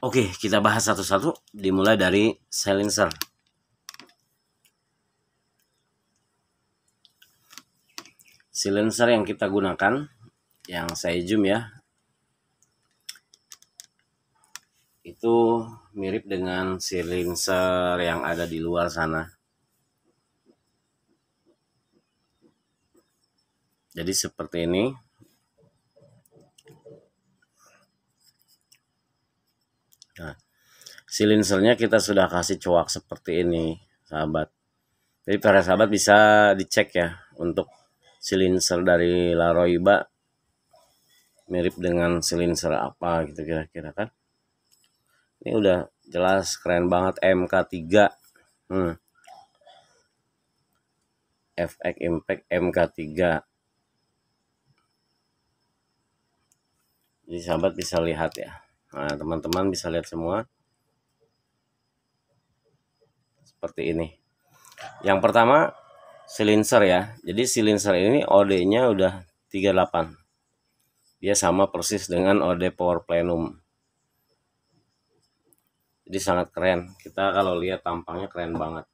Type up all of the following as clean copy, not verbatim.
Oke, kita bahas satu-satu, dimulai dari silencer. Silencer yang kita gunakan, yang saya zoom ya, itu mirip dengan silencer yang ada di luar sana. Jadi seperti ini. Nah, silencernya kita sudah kasih coak seperti ini, sahabat. Jadi para sahabat bisa dicek ya untuk silencer dari Laroiba mirip dengan silencer apa gitu kira-kira kan. Ini udah jelas keren banget, MK3. FX Impact MK3. Jadi sahabat bisa lihat ya. Nah, teman-teman bisa lihat semua. Seperti ini. Yang pertama silencer ya. Jadi silencer ini OD-nya udah 38. Dia sama persis dengan OD Power Plenum. Jadi sangat keren. Kita kalau lihat tampangnya keren banget.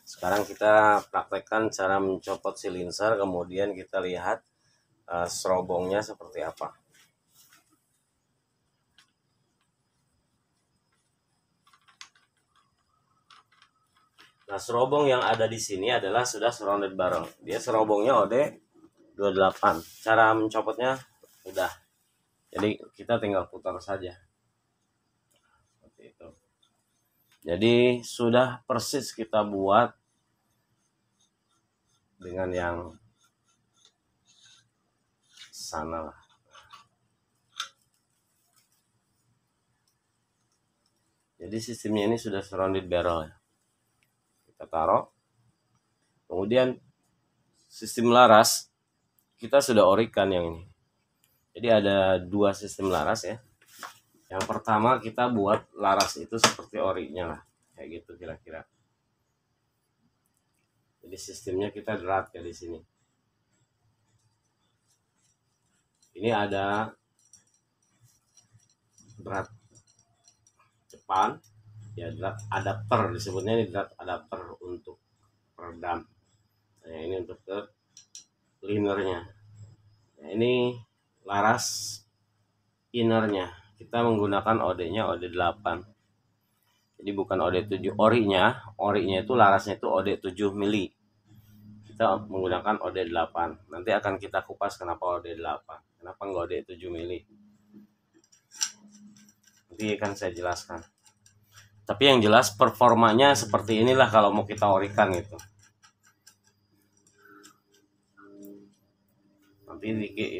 Sekarang kita praktekkan cara mencopot silencer, kemudian kita lihat serobongnya seperti apa. Nah, serobong yang ada di sini adalah sudah surrounded barrel. Dia serobongnya OD 28. Cara mencopotnya udah. Jadi kita tinggal putar saja. Seperti itu. Jadi sudah persis kita buat dengan yang sana lah. Jadi sistemnya ini sudah surrounded barrel ya. Kita taruh. Kemudian sistem laras kita sudah orikan yang ini. Jadi ada dua sistem laras ya. Yang pertama kita buat laras itu seperti orinya lah, kayak gitu kira-kira. Jadi sistemnya kita drat ya di sini. Ini ada drat depan, ya drat adapter disebutnya, ini drat adapter untuk peredam. Nah, ini untuk ke linernya. Nah, ini laras innernya. Kita menggunakan OD-nya OD 8. Jadi bukan OD 7. Orinya itu larasnya itu OD 7 mili. Kita menggunakan OD 8. Nanti akan kita kupas kenapa OD 8. Kenapa enggak OD 7 mili. Nanti akan saya jelaskan. Tapi yang jelas performanya seperti inilah kalau mau kita orikan gitu. Nanti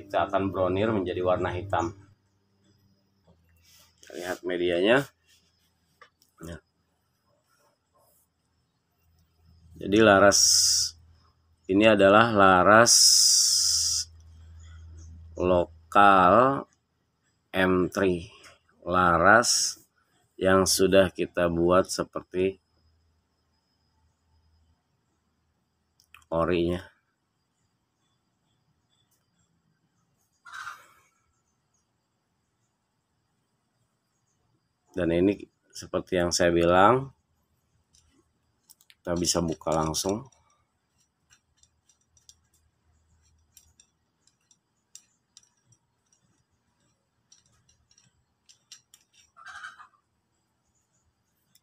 kita akan brownir menjadi warna hitam. Lihat medianya. Ya. Jadi laras ini adalah laras lokal M3. Laras yang sudah kita buat seperti orinya. Dan ini seperti yang saya bilang, kita bisa buka langsung.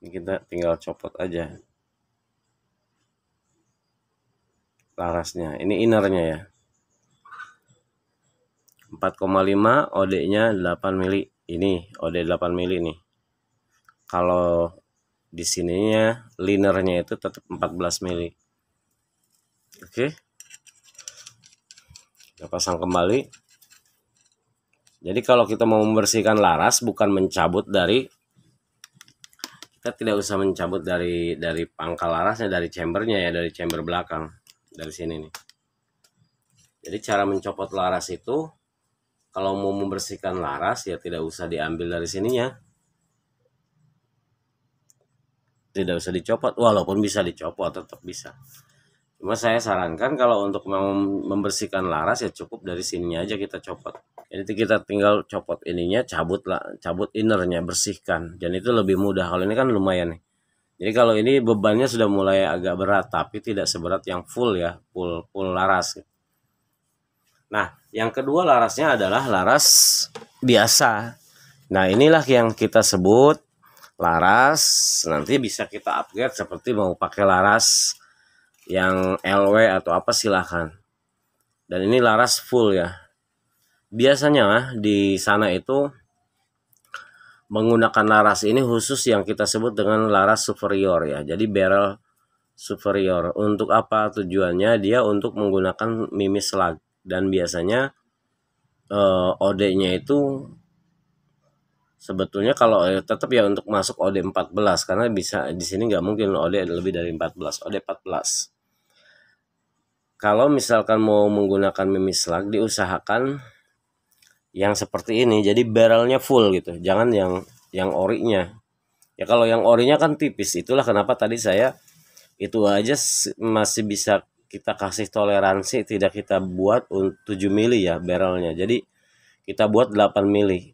Ini kita tinggal copot aja larasnya. Ini innernya ya. 4,5 OD-nya 8 mili. Ini OD 8 mili nih. Kalau di sininya linernya itu tetap 14 mili. Oke. Kita pasang kembali. Jadi kalau kita mau membersihkan laras, bukan mencabut dari, kita tidak usah mencabut dari pangkal larasnya, dari chambernya ya, dari chamber belakang, dari sini nih. Jadi cara mencopot laras itu, kalau mau membersihkan laras ya tidak usah diambil dari sininya. Tidak usah dicopot, walaupun bisa dicopot, tetap bisa. Cuma saya sarankan kalau untuk mau membersihkan laras ya cukup dari sininya aja kita copot. Jadi kita tinggal copot ininya, cabut innernya, bersihkan, dan itu lebih mudah. Kalau ini kan lumayan nih. Jadi kalau ini bebannya sudah mulai agak berat, tapi tidak seberat yang full ya, full laras. Nah, yang kedua larasnya adalah laras biasa. Nah, inilah yang kita sebut laras. Nanti bisa kita upgrade seperti mau pakai laras yang LW atau apa silahkan. Dan ini laras full ya. Biasanya di sana itu menggunakan laras ini khusus yang kita sebut dengan laras superior ya. Jadi barrel superior. Untuk apa tujuannya? Dia untuk menggunakan mimis slug, dan biasanya OD-nya itu sebetulnya kalau tetap ya untuk masuk OD 14, karena bisa di sini nggak mungkin OD lebih dari 14, OD 14. Kalau misalkan mau menggunakan mimis slug, diusahakan yang seperti ini, jadi barrelnya full gitu, jangan yang orinya. Ya kalau yang orinya kan tipis, itulah kenapa tadi saya itu aja masih bisa kita kasih toleransi, tidak kita buat 7 mili ya barrelnya. Jadi kita buat 8 mili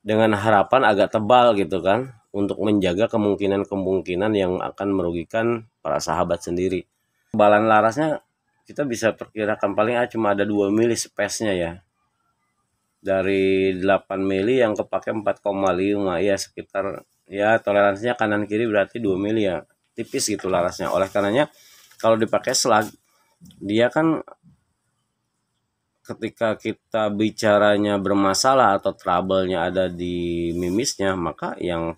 dengan harapan agak tebal gitu kan, untuk menjaga kemungkinan yang akan merugikan para sahabat sendiri. Ketebalan larasnya kita bisa perkirakan paling cuma ada 2 mili space-nya ya. Dari 8 mili yang kepake 4,5 ya, sekitar ya toleransinya kanan kiri berarti 2 mili ya, tipis gitu larasnya. Oleh karenanya kalau dipakai slug, dia kan ketika kita bicaranya bermasalah atau trouble-nya ada di mimisnya, maka yang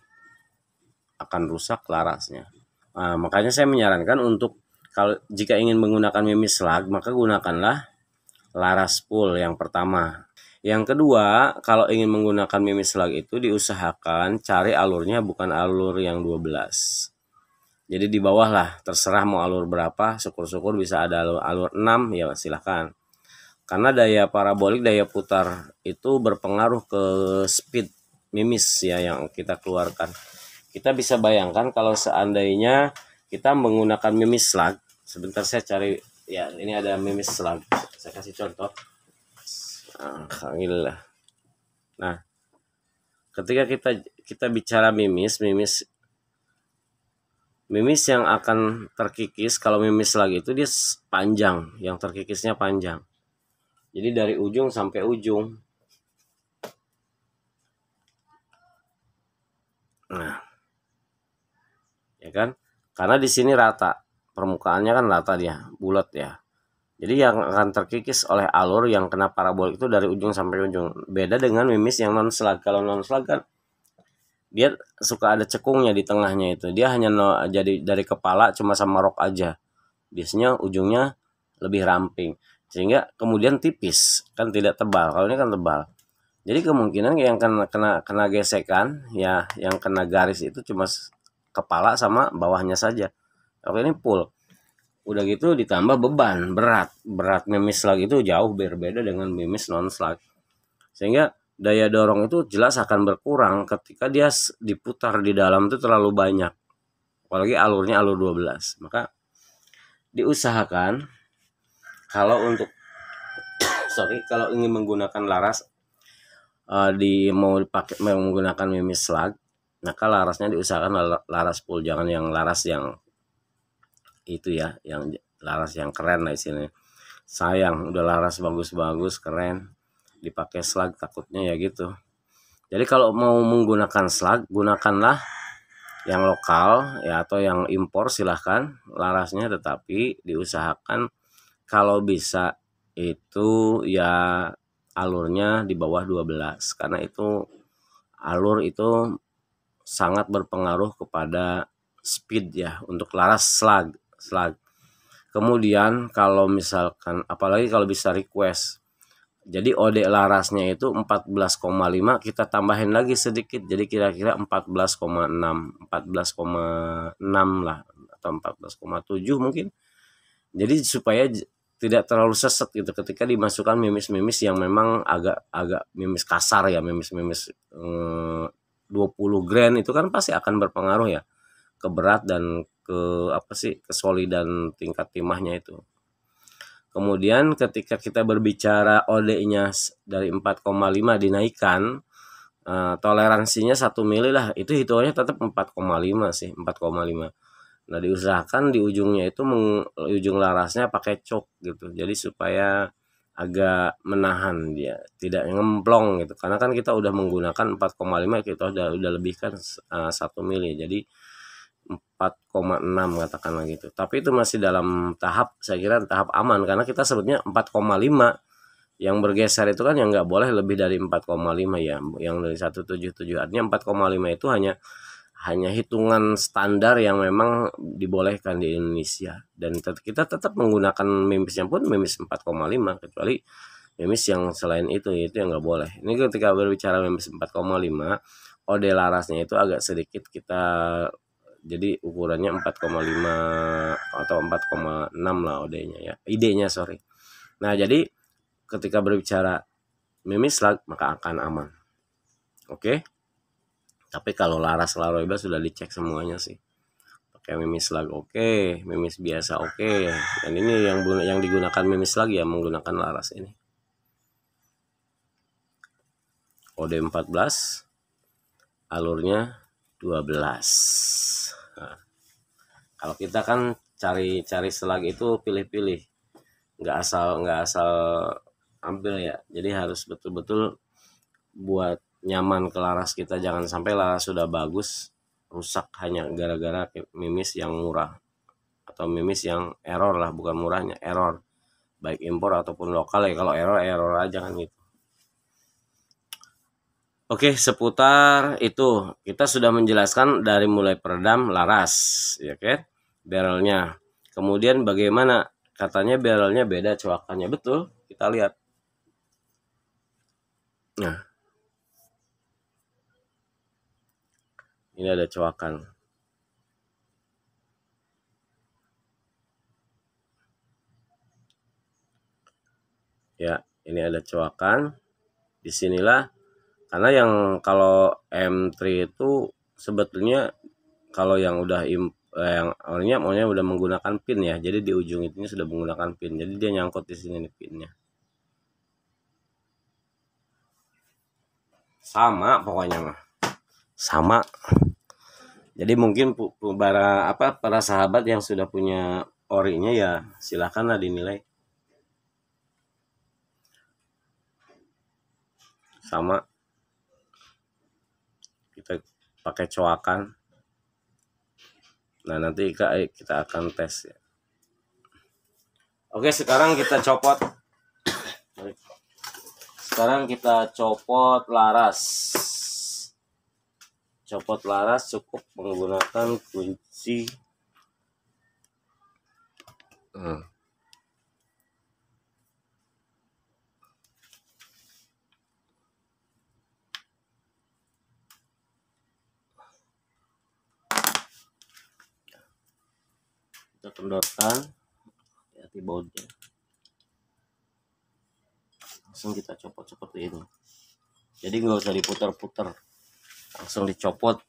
akan rusak larasnya. Nah, makanya saya menyarankan untuk kalau jika ingin menggunakan mimis slug, maka gunakanlah laras full yang pertama. Yang kedua, kalau ingin menggunakan mimis slug itu diusahakan cari alurnya bukan alur yang 12. Jadi di bawah lah, terserah mau alur berapa, syukur-syukur bisa ada alur 6 ya silahkan. Karena daya parabolik, daya putar itu berpengaruh ke speed mimis ya yang kita keluarkan. Kita bisa bayangkan kalau seandainya kita menggunakan mimis slug, sebentar saya cari ya, ini ada mimis slug. Saya kasih contoh. Nah, ketika kita bicara mimis yang akan terkikis kalau mimis slug itu dia panjang, yang terkikisnya panjang. Jadi dari ujung sampai ujung. Nah, ya kan? Karena di sini rata, permukaannya kan rata dia, bulat ya. Jadi yang akan terkikis oleh alur yang kena parabolik itu dari ujung sampai ujung. Beda dengan mimis yang non slug. Kalau non slug kan dia suka ada cekungnya di tengahnya itu. Dia hanya jadi dari kepala cuma sama rok aja. Biasanya ujungnya lebih ramping. Sehingga kemudian tipis, kan tidak tebal. Kalau ini kan tebal. Jadi kemungkinan yang kena gesekan ya, yang kena garis itu cuma kepala sama bawahnya saja. Kalau ini full. Udah gitu ditambah beban berat mimis slug itu jauh berbeda dengan mimis non slug, sehingga daya dorong itu jelas akan berkurang ketika dia diputar di dalam itu terlalu banyak, apalagi alurnya alur 12. Maka diusahakan kalau untuk kalau ingin menggunakan laras mau menggunakan mimis slug, maka larasnya diusahakan laras full, jangan yang laras yang itu ya, yang laras yang keren lah istilahnya. Sayang udah laras bagus-bagus keren dipakai slug, takutnya ya gitu. Jadi kalau mau menggunakan slug, gunakanlah yang lokal ya, atau yang impor silahkan larasnya, tetapi diusahakan kalau bisa itu ya alurnya di bawah 12, karena itu alur itu sangat berpengaruh kepada speed ya untuk laras slug. Kemudian kalau misalkan apalagi kalau bisa request, jadi OD larasnya itu 14,5, kita tambahin lagi sedikit jadi kira-kira 14,6 lah atau 14,7 mungkin. Jadi supaya tidak terlalu seset gitu ketika dimasukkan mimis-mimis yang memang agak mimis kasar ya, mimis 20 gram itu kan pasti akan berpengaruh ya ke berat dan ke kesolidan tingkat timahnya itu. Kemudian ketika kita berbicara OD-nya dari 4,5 dinaikkan, toleransinya 1 mili lah, itu hitungannya tetap 4,5 sih, 4,5. Nah, diusahakan di ujungnya itu ujung larasnya pakai cok gitu. Jadi supaya agak menahan dia, tidak ngemplong gitu. Karena kan kita udah menggunakan 4,5, kita udah lebihkan 1 mili. Jadi 4,6 katakanlah gitu. Tapi itu masih dalam tahap, saya kira tahap aman, karena kita sebutnya 4,5. Yang bergeser itu kan yang nggak boleh lebih dari 4,5 ya, yang dari 177. Artinya 4,5 itu hanya hitungan standar yang memang dibolehkan di Indonesia, dan kita tetap menggunakan memisnya pun memis 4,5, kecuali memis yang selain itu yang nggak boleh. Ini ketika berbicara memis 4,5, OD larasnya itu agak sedikit kita, jadi ukurannya 4,5 atau 4,6 lah OD-nya ya, ID-nya sorry. Nah, jadi ketika berbicara memis slag maka akan aman. Oke. Tapi kalau laras laroiba sudah dicek semuanya sih. Pakai memis slag oke, memis biasa oke. Dan ini yang digunakan memis slag ya menggunakan laras ini. OD 14, alurnya 12. Nah, kalau kita kan cari slag itu pilih-pilih, nggak asal ambil ya. Jadi harus betul-betul buat nyaman ke laras kita, jangan sampai laras sudah bagus rusak hanya gara-gara mimis yang murah atau mimis yang error lah, bukan murahnya, error, baik impor ataupun lokal ya. Kalau error aja kan gitu. Oke, seputar itu kita sudah menjelaskan dari mulai peredam, laras ya kan, barrelnya. Kemudian bagaimana, katanya barrelnya beda coakannya, betul, kita lihat. Nah, ini ada coakan. Ya, ini ada coakan. Disinilah, karena yang kalau M3 itu sebetulnya kalau yang udah yang orangnya maunya udah menggunakan pin ya. Jadi di ujung itu sudah menggunakan pin. Jadi dia nyangkut di sini nih pinnya. Sama pokoknya mah. Sama. Jadi mungkin para sahabat yang sudah punya orinya ya silakanlah dinilai. Sama. Kita pakai coakan. Nah, nanti kita akan tes ya. Oke, sekarang kita copot. Sekarang kita copot laras. Copot laras cukup menggunakan kunci kita kendorkan, hati bautnya, langsung kita copot seperti ini. Jadi nggak usah diputar-putar, langsung dicopot.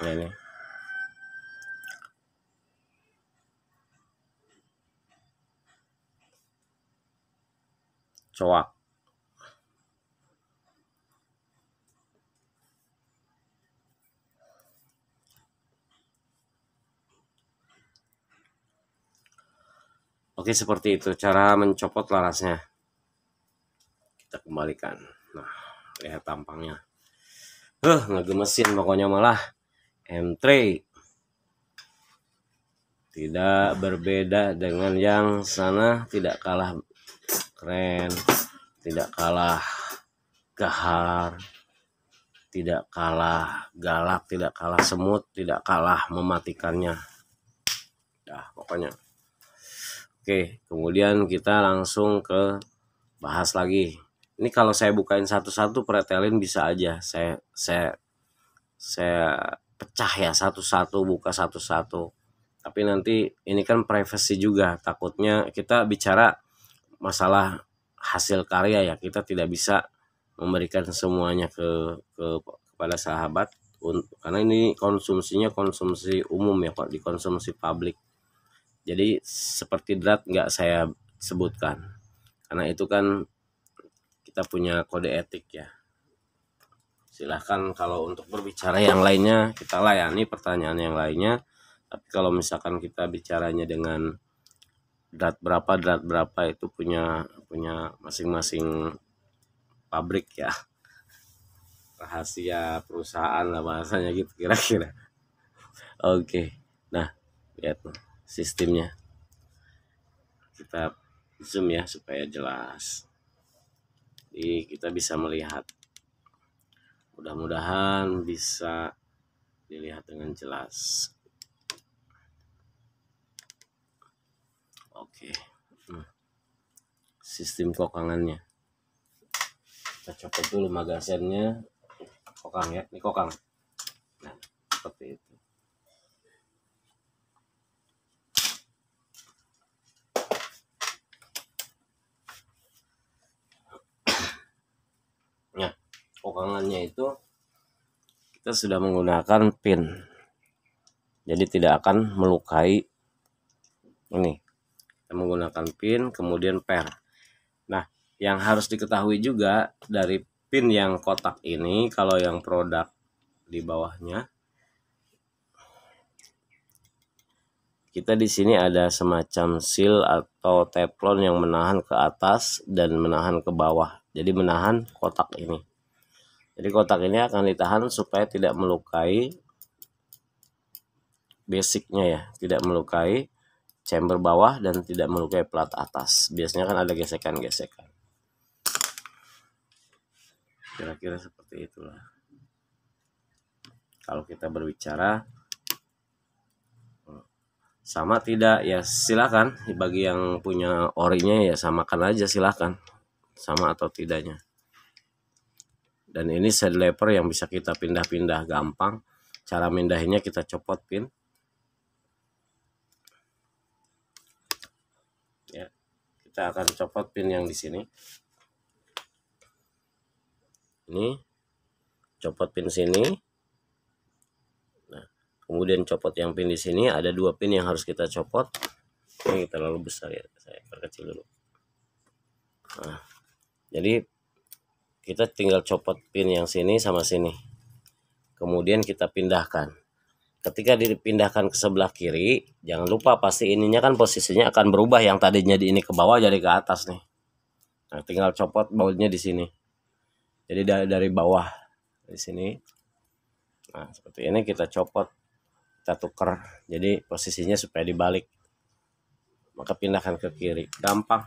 Nah, ini coak. Oke, seperti itu cara mencopot larasnya. Kita kembalikan. Nah, lihat tampangnya. Ngegemesin pokoknya malah. M3 tidak berbeda dengan yang sana, tidak kalah keren, tidak kalah gahar, tidak kalah galak, tidak kalah semut, tidak kalah mematikannya. Nah, pokoknya. Oke, kemudian kita langsung ke bahas lagi. Ini kalau saya bukain satu-satu pretelin bisa aja. Saya pecah ya satu-satu, buka satu-satu. Tapi nanti ini kan privacy juga. Takutnya kita bicara masalah hasil karya ya, kita tidak bisa memberikan semuanya kepada sahabat. karena ini konsumsinya konsumsi umum ya, kok dikonsumsi publik. Jadi seperti DRAT nggak saya sebutkan, karena itu kan kita punya kode etik ya. Silahkan kalau untuk berbicara yang lainnya kita layani pertanyaan yang lainnya. Tapi kalau misalkan kita bicaranya dengan DRAT berapa itu punya masing-masing pabrik ya, rahasia perusahaan lah bahasanya gitu kira-kira. Oke, nah lihat sistemnya, kita zoom ya supaya jelas. Jadi kita bisa melihat, mudah-mudahan bisa dilihat dengan jelas. Oke, sistem kokangannya kita copot dulu magasennya, kokang ya, ini kokang. Nah seperti itu. Nah kokangannya itu kita sudah menggunakan pin, jadi tidak akan melukai. Ini kita menggunakan pin kemudian per. Nah yang harus diketahui juga dari pin yang kotak ini, kalau yang produk di bawahnya, kita di sini ada semacam seal atau teflon yang menahan ke atas dan menahan ke bawah, jadi menahan kotak ini. Jadi kotak ini akan ditahan supaya tidak melukai basicnya ya, tidak melukai chamber bawah dan tidak melukai plat atas. Biasanya kan ada gesekan-gesekan. Kira-kira seperti itulah. Kalau kita berbicara sama tidak ya silakan, bagi yang punya orinya ya samakan aja, silakan sama atau tidaknya. Dan ini side lever yang bisa kita pindah-pindah gampang. Cara mindahinnya kita copot pin ya, kita akan copot pin yang di sini. Ini copot pin sini. Nah, kemudian copot yang pin di sini. Ada 2 pin yang harus kita copot. Ini terlalu besar ya, saya perkecil dulu. Nah, jadi kita tinggal copot pin yang sini sama sini. Kemudian kita pindahkan. Ketika dipindahkan ke sebelah kiri, jangan lupa pasti ininya kan posisinya akan berubah, yang tadinya di ini ke bawah jadi ke atas nih. Nah, tinggal copot bautnya di sini. Jadi dari bawah di sini. Nah, seperti ini kita copot, kita tuker. Jadi posisinya supaya dibalik. Maka pindahkan ke kiri, gampang.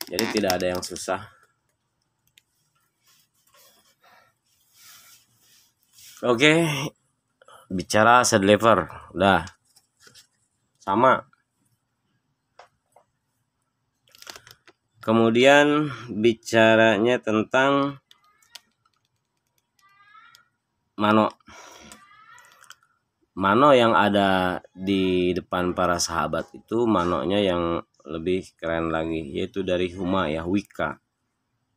Jadi tidak ada yang susah. Oke, bicara side lever, udah sama. Kemudian bicaranya tentang mano yang ada di depan para sahabat itu, manonya yang lebih keren lagi, yaitu dari Huma ya, Wika.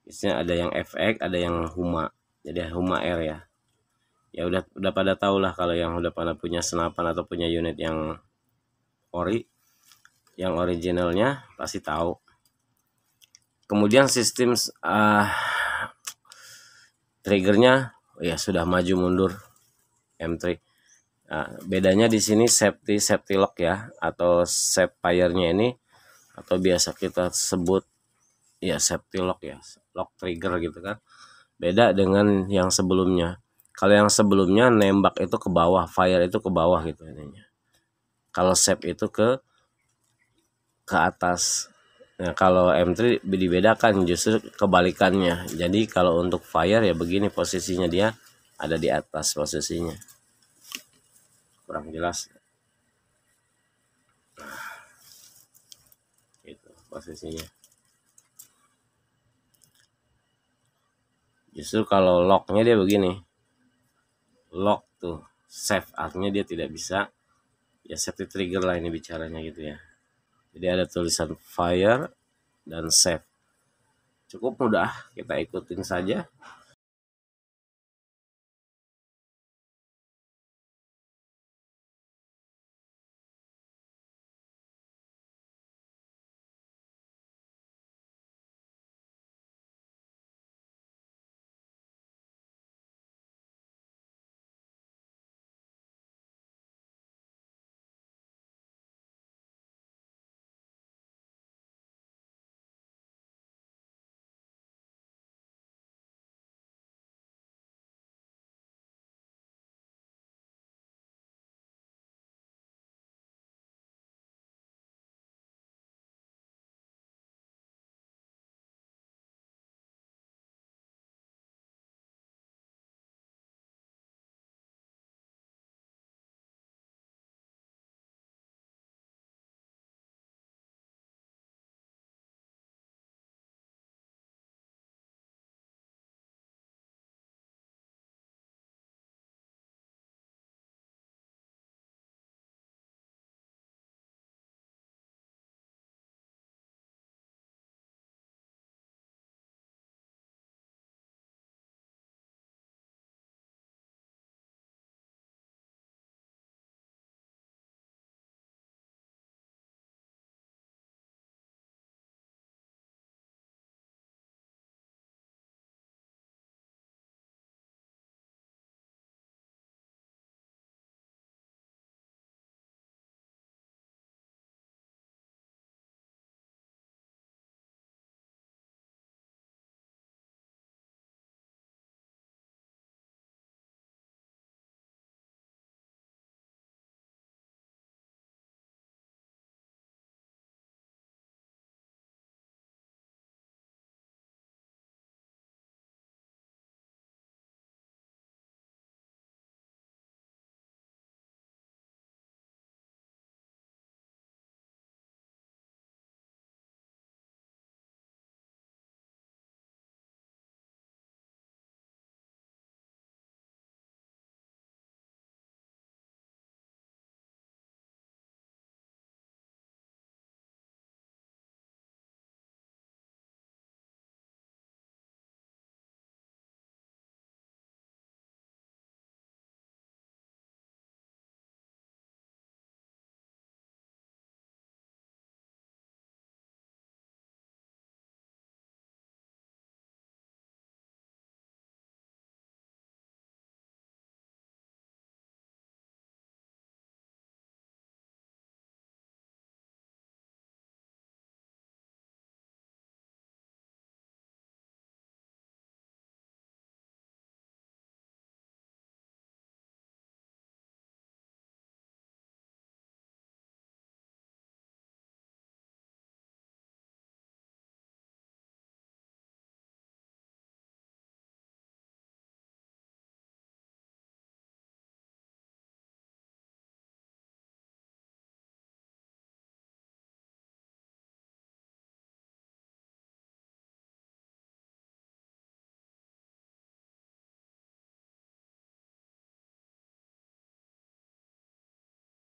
Biasanya ada yang FX, ada yang Huma. Jadi Huma R ya. Ya udah pada tahu lah, kalau yang udah pada punya senapan atau punya unit yang yang originalnya pasti tahu. Kemudian sistem triggernya ya sudah maju mundur M3. Nah, bedanya di sini safety lock ya, atau save fire-nya ini, atau biasa kita sebut ya safety lock ya, lock trigger gitu kan. Beda dengan yang sebelumnya. Kalau yang sebelumnya nembak itu ke bawah, fire itu ke bawah gitu ininya. Kalau save itu ke atas. Nah, kalau M3 dibedakan justru kebalikannya. Jadi kalau untuk fire ya begini posisinya, dia ada di atas posisinya. Kurang jelas. Nah, itu posisinya. Justru kalau locknya dia begini. Lock tuh, save artinya dia tidak bisa. Ya safety trigger lah ini bicaranya gitu ya. Jadi ada tulisan fire dan save. Cukup mudah, kita ikutin saja.